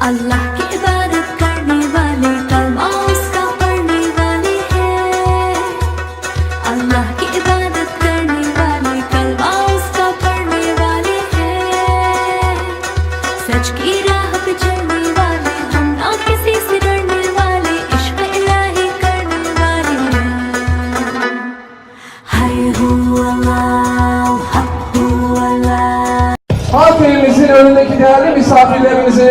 अल्लाह की इबादत करने वाले कलमा उसका पढ़ने वाले हैं। अल्लाह की इबादत करने वाले कलमा उसका पढ़ने वाले हैं। सच की राह पे चलने वाले हम ना किसी से डरने वाले इश्क इलाही करने वाले हैं। हाय हू अल्लाह हक हू अल्लाह। Hafiye'mizin önündeki değerli misafirlerimizi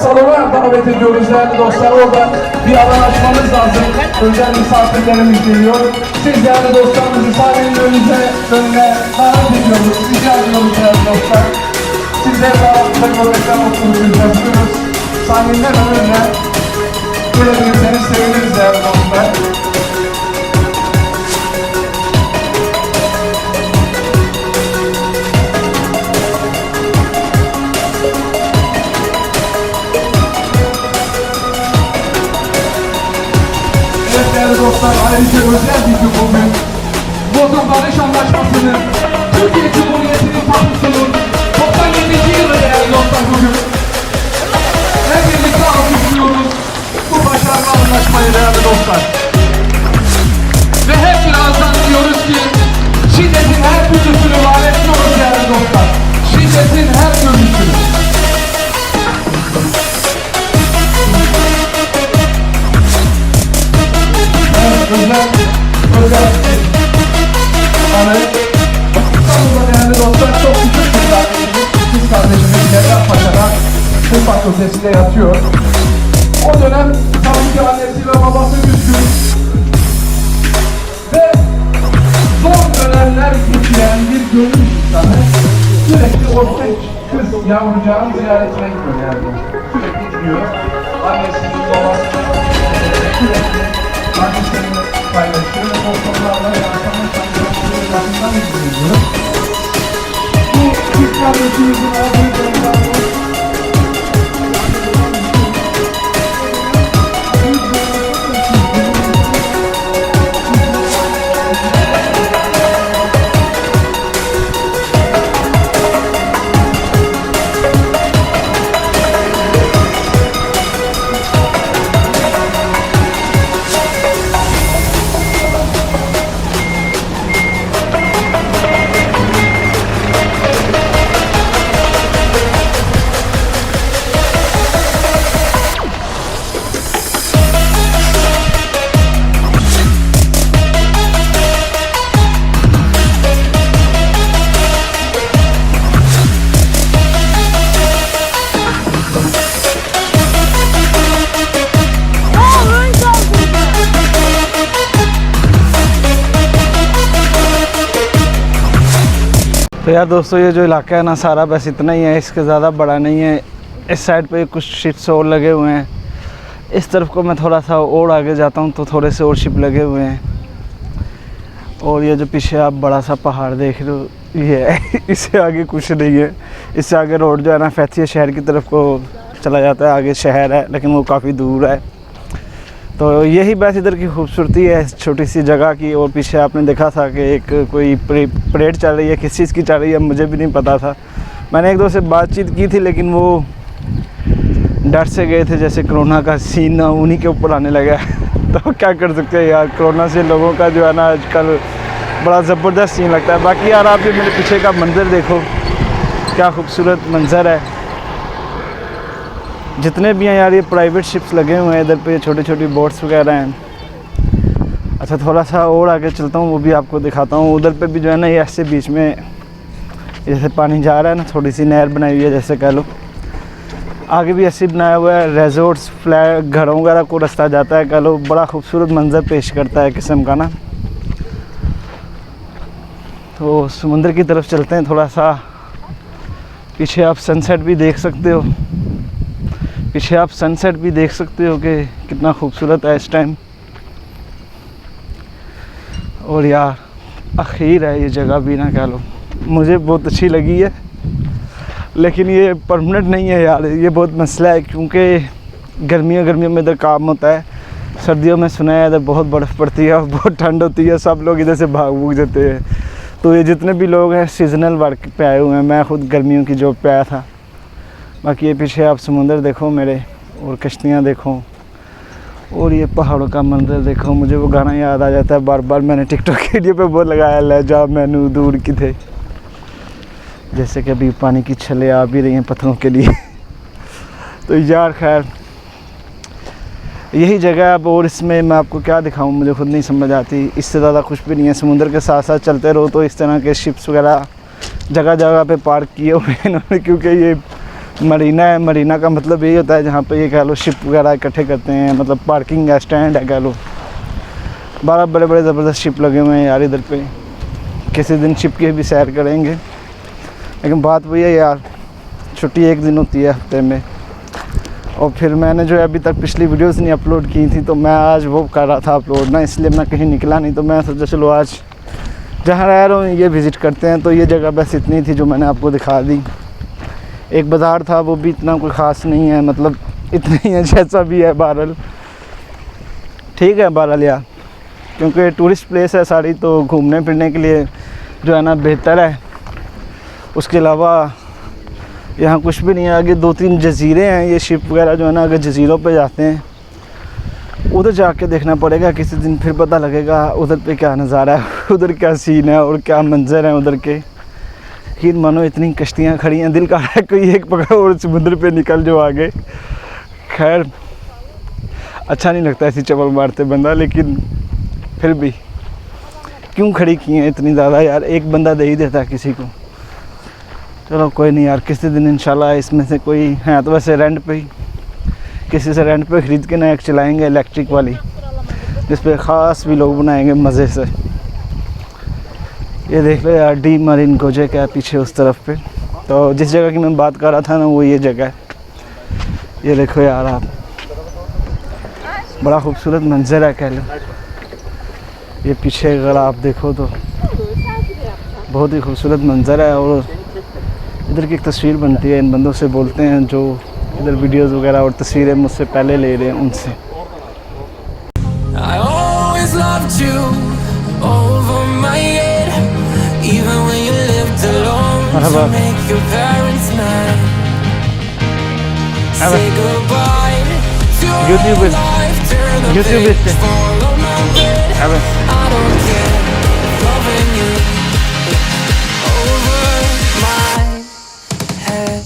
salona davet ediyoruz değerli dostlar. Orada bir alan açmamız lazım. Özel misafirlerimiz geliyor. Siz değerli dostlarımızı sahnenin önüne davet ediyoruz. Rica ediyoruz değerli dostlar. Sizler dağıtıda görmekten mutluluk duyuyoruz. Sahnenin önüne gelebilirseniz seviniriz değerli dostlar. Değerli dostlar, ayrıca özel bir gün bugün. Lozan Barış Anlaşması'nın Türkiye Cumhuriyeti'nin tapusunun 97. yılı değerli dostlar bugün. Hep birlikte alkışlıyoruz bu başarılı anlaşmayı değerli dostlar. Ve hep birazdan diyoruz ki şiddetin her türlüsünü lanetliyoruz değerli dostlar. Şiddetin her türlüsünü. Özel anı İstanbul'da değerli dostlar çok küçük bir kardeşimiz, kız kardeşimiz Cerrahpaşa'da tıp fakültesinde yatıyor. O dönem tabii ki annesi ve babası üzgün ve zor dönemler geçiren bir gönül insanı sürekli o kız yavrucağını ziyaretine gidiyor yani. Sürekli gidiyor. Annesinin babasının sürekli annesinin paylaşıyor ve o konularla yaşamın şanslarından izliyoruz. Bu Türk kardeşimizin olduğu konularda तो यार दोस्तों ये जो इलाका है ना सारा बस इतना ही है, इसके ज़्यादा बड़ा नहीं है। इस साइड पे कुछ शिप्स और लगे हुए हैं। इस तरफ को मैं थोड़ा सा और आगे जाता हूँ तो थोड़े से और शिप लगे हुए हैं। और ये जो पीछे आप बड़ा सा पहाड़ देख रहे हो ये है इससे आगे कुछ नहीं है। इससे आगे रोड जो है ना फैथिया शहर की तरफ को चला जाता है। आगे शहर है लेकिन वो काफ़ी दूर है। तो यही बस इधर की खूबसूरती है इस छोटी सी जगह की। और पीछे आपने देखा था कि एक कोई परेड चल रही है, किस चीज़ की चल रही है मुझे भी नहीं पता था। मैंने एक दो से बातचीत की थी लेकिन वो डर से गए थे, जैसे कोरोना का सीन उन्हीं के ऊपर आने लगा है तो क्या कर सकते हैं यार, कोरोना से लोगों का जो है ना आजकल बड़ा ज़बरदस्त सीन लगता है। बाकी यार आप ये मेरे पीछे का मंज़र देखो, क्या खूबसूरत मंज़र है। जितने भी हैं यार ये प्राइवेट शिप्स लगे हुए हैं इधर पे, छोटी छोटी बोट्स वगैरह हैं। अच्छा थोड़ा सा और आगे चलता हूँ, वो भी आपको दिखाता हूँ। उधर पे भी जो है ना ये ऐसे बीच में जैसे पानी जा रहा है ना, थोड़ी सी नहर बनाई हुई है जैसे कह लो। आगे भी ऐसे बनाया हुआ है, रिजॉर्ट्स फ्लैट घरों वगैरह को रास्ता जाता है कह लो। बड़ा खूबसूरत मंजर पेश करता है किस्म का ना। तो समुंदर की तरफ चलते हैं थोड़ा सा। पीछे आप सनसेट भी देख सकते हो, पीछे आप सनसेट भी देख सकते हो कि कितना खूबसूरत है इस टाइम। और यार अखीर है ये जगह भी ना कह लो, मुझे बहुत अच्छी लगी है। लेकिन ये परमानेंट नहीं है यार, ये बहुत मसला है क्योंकि गर्मियों में इधर काम होता है। सर्दियों में सुना है इधर बहुत बर्फ़ पड़ती है और बहुत ठंड होती है, सब लोग इधर से भाग भूग जाते हैं। तो ये जितने भी लोग हैं सीजनल वर्क पे आए हुए हैं। मैं खुद गर्मियों की जॉब पे आया था बाकी ये पीछे आप समुंदर देखो मेरे, और कश्तियाँ देखो, और ये पहाड़ों का मंजर देखो। मुझे वो गाना याद आ जाता है बार बार, मैंने टिकटॉक के वीडियो पे बहुत लगाया, ले जा मैनू दूर की थे। जैसे कि अभी पानी की छलें आ भी रही हैं पत्थरों के लिए। तो यार खैर यही जगह है अब, और इसमें मैं आपको क्या दिखाऊं, मुझे खुद नहीं समझ आती। इससे ज़्यादा कुछ भी नहीं है। समुंदर के साथ साथ चलते रहो तो इस तरह के शिप्स वगैरह जगह जगह पे पार्क किए हुए हैं इन्होंने, क्योंकि ये मरीना है। मरीना का मतलब यही होता है जहाँ पे ये कह लो शिप वगैरह इकट्ठे करते हैं, मतलब पार्किंग है, स्टैंड है कह लो। 12 बड़े बड़े ज़बरदस्त शिप लगे हुए हैं यार इधर पे। किसी दिन शिप की भी सैर करेंगे। लेकिन बात वही है यार, छुट्टी एक दिन होती है हफ्ते में, और फिर मैंने जो है अभी तक पिछली वीडियोस नहीं अपलोड की थी, तो मैं आज वो कर रहा था अपलोड ना, इसलिए मैं कहीं निकला नहीं। तो मैं सोचा चलो आज जहाँ रह रहा हूँ ये विज़िट करते हैं। तो ये जगह बस इतनी थी जो मैंने आपको दिखा दी। एक बाज़ार था, वो भी इतना कोई ख़ास नहीं है, मतलब इतना ही है जैसा भी है। बहरहाल ठीक है बहरहाल यार, क्योंकि टूरिस्ट प्लेस है सारी, तो घूमने फिरने के लिए जो है ना बेहतर है। उसके अलावा यहाँ कुछ भी नहीं है। आगे 2-3 जजीरे हैं, ये शिप वगैरह जो है ना, अगर जजीरों पे जाते हैं उधर जाके देखना पड़ेगा किसी दिन, फिर पता लगेगा उधर पे क्या नज़ारा है, उधर क्या सीन है और क्या मंजर है उधर के। यकीन मानो इतनी कश्तियाँ खड़ी हैं, दिल का है कोई एक पकड़ो और समुद्र पे निकल जो आगे। खैर अच्छा नहीं लगता ऐसी चपल मारते बंदा, लेकिन फिर भी क्यों खड़ी की हैं इतनी ज़्यादा यार, एक बंदा दे ही देता किसी को। चलो कोई नहीं यार, किसी दिन इंशाल्लाह इसमें से कोई है तो वैसे रेंट पे ही, किसी से रेंट पे ख़रीद के ना एक चलाएँगे इलेक्ट्रिक वाली, जिस पे ख़ास भी लोग बनाएंगे मज़े से। ये देख लो यार, डी मरीन गोजे का पीछे उस तरफ पे। तो जिस जगह की मैं बात कर रहा था ना, वो ये जगह है। ये देखो यार आप, बड़ा खूबसूरत मंजर है कह लो। ये पीछे अगर आप देखो तो बहुत ही खूबसूरत मंजर है, और इधर की एक तस्वीर बनती है। इन बंदों से बोलते हैं जो इधर वीडियोस वगैरह और तस्वीरें मुझसे पहले ले रहे हैं उनसे। I always loved you over my head, even when you lived alone to make your parents mad. Say goodbye to YouTube all life, turn the YouTube page, follow my bed. I don't care, loving you over my head.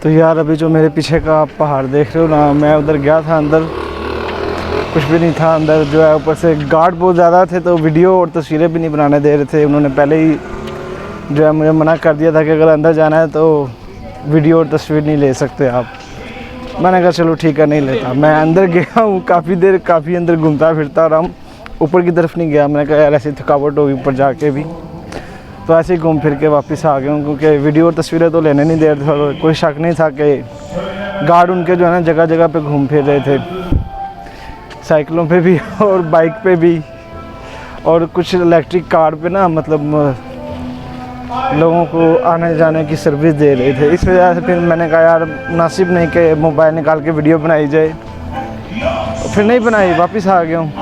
तो यार अभी जो मेरे पीछे का आप पहाड़ देख रहे हो ना, मैं उधर गया था, अंदर कुछ भी नहीं था। अंदर जो है ऊपर से गार्ड बहुत ज़्यादा थे, तो वीडियो और तस्वीरें भी नहीं बनाने दे रहे थे। उन्होंने पहले ही जो है मुझे मना कर दिया था कि अगर अंदर जाना है तो वीडियो और तस्वीर नहीं ले सकते आप। मैंने कहा चलो ठीक है नहीं लेता। मैं अंदर गया हूँ, काफ़ी देर काफ़ी अंदर घूमता फिरता रहा हूँ, ऊपर की तरफ नहीं गया। मैंने कहा यार ऐसी थकावट होगी ऊपर जाके भी, तो ऐसे ही घूम फिर के वापस आ गया हूँ, क्योंकि वीडियो और तस्वीरें तो लेने नहीं दे रहे थे। और कोई शक नहीं था कि गार्ड उनके जो है ना जगह जगह पे घूम फिर रहे थे, साइकिलों पे भी और बाइक पे भी, और कुछ इलेक्ट्रिक कार पे ना, मतलब लोगों को आने जाने की सर्विस दे रहे थे। इस वजह से फिर मैंने कहा यार मुनासिब नहीं कि मोबाइल निकाल के वीडियो बनाई जाए, फिर नहीं बनाई, वापस आ गया हूँ।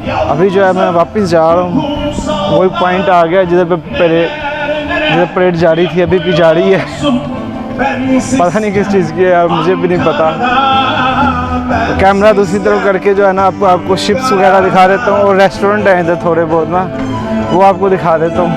अभी जो है मैं वापस जा रहा हूँ, वही पॉइंट आ गया जिधर परेड जारी थी, अभी भी जारी है। पता नहीं किस चीज़ की है यार, मुझे भी नहीं पता। तो कैमरा दूसरी तरफ करके जो है ना आपको शिप्स वगैरह दिखा देता हूँ, और रेस्टोरेंट हैं इधर थोड़े बहुत ना, वो आपको दिखा देता हूँ।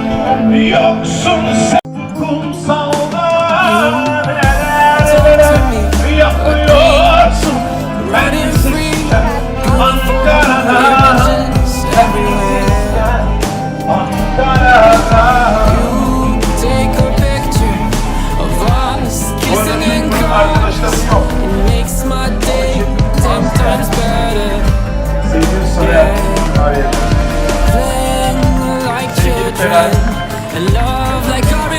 And love like our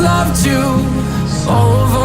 loved you over